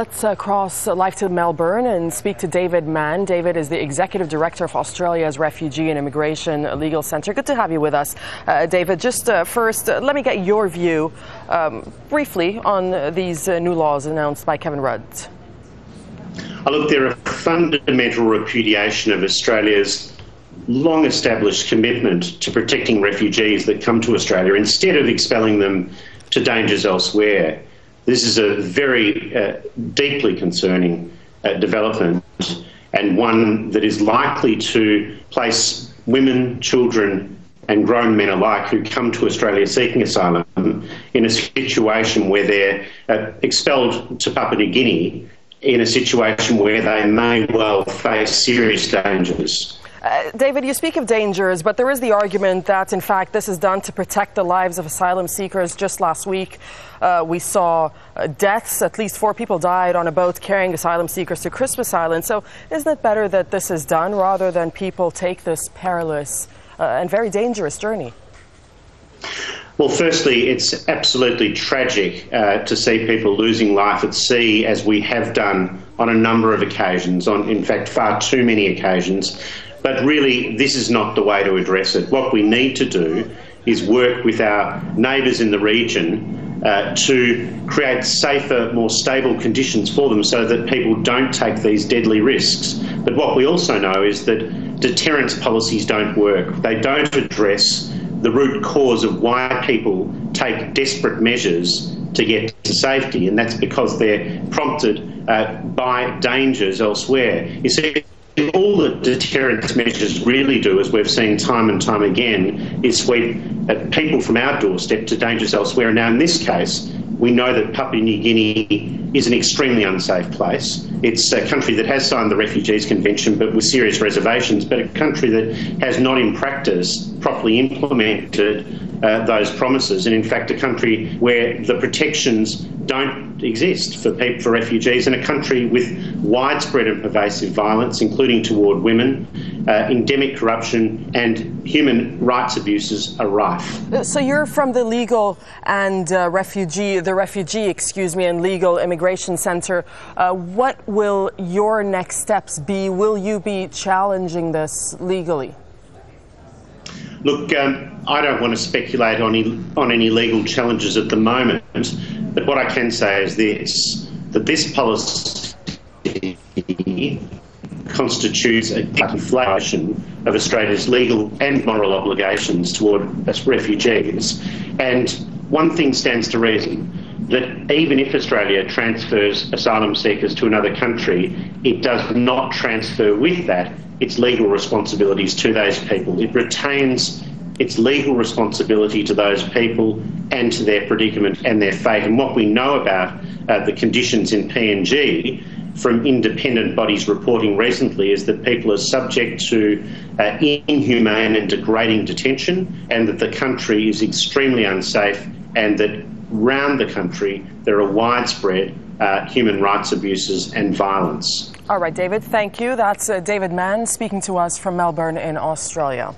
Let's cross live to Melbourne and speak to David Mann. David is the Executive Director of Australia's Refugee and Immigration Legal Centre. Good to have you with us, David. Just first, let me get your view briefly on these new laws announced by Kevin Rudd. Look, they're a fundamental repudiation of Australia's long-established commitment to protecting refugees that come to Australia instead of expelling them to dangers elsewhere. This is a very deeply concerning development, and one that is likely to place women, children and grown men alike who come to Australia seeking asylum in a situation where they're expelled to Papua New Guinea, in a situation where they may well face serious dangers. David, you speak of dangers, but there is the argument that, in fact, this is done to protect the lives of asylum seekers. Just last week, we saw deaths. At least 4 people died on a boat carrying asylum seekers to Christmas Island. So isn't it better that this is done rather than people take this perilous and very dangerous journey? Well, firstly, it's absolutely tragic to see people losing life at sea, as we have done on a number of occasions, in fact, far too many occasions. But really, this is not the way to address it. What we need to do is work with our neighbours in the region to create safer, more stable conditions for them so that people don't take these deadly risks. But what we also know is that deterrence policies don't work. They don't address the root cause of why people take desperate measures to get to safety, and that's because they're prompted by dangers elsewhere. You see, all that deterrence measures really do, as we've seen time and time again, is sweep people from our doorstep to dangers elsewhere. Now, in this case, we know that Papua New Guinea is an extremely unsafe place. It's a country that has signed the Refugees Convention, but with serious reservations, but a country that has not in practice properly implemented those promises, and in fact a country where the protections don't exist for refugees, and a country with widespread and pervasive violence, including toward women, endemic corruption and human rights abuses are rife. So you're from the Legal and Refugee and Legal Immigration Centre. What will your next steps be? Will you be challenging this legally? Look, I don't want to speculate on any legal challenges at the moment, but what I can say is that this policy constitutes a violation of Australia's legal and moral obligations toward refugees. And one thing stands to reason, that even if Australia transfers asylum seekers to another country, it does not transfer with that its legal responsibilities to those people. It retains its legal responsibility to those people and to their predicament and their fate. And what we know about the conditions in PNG from independent bodies reporting recently is that people are subject to inhumane and degrading detention, and that the country is extremely unsafe, and that around the country there are widespread human rights abuses and violence. All right, David, thank you. That's David Mann speaking to us from Melbourne in Australia.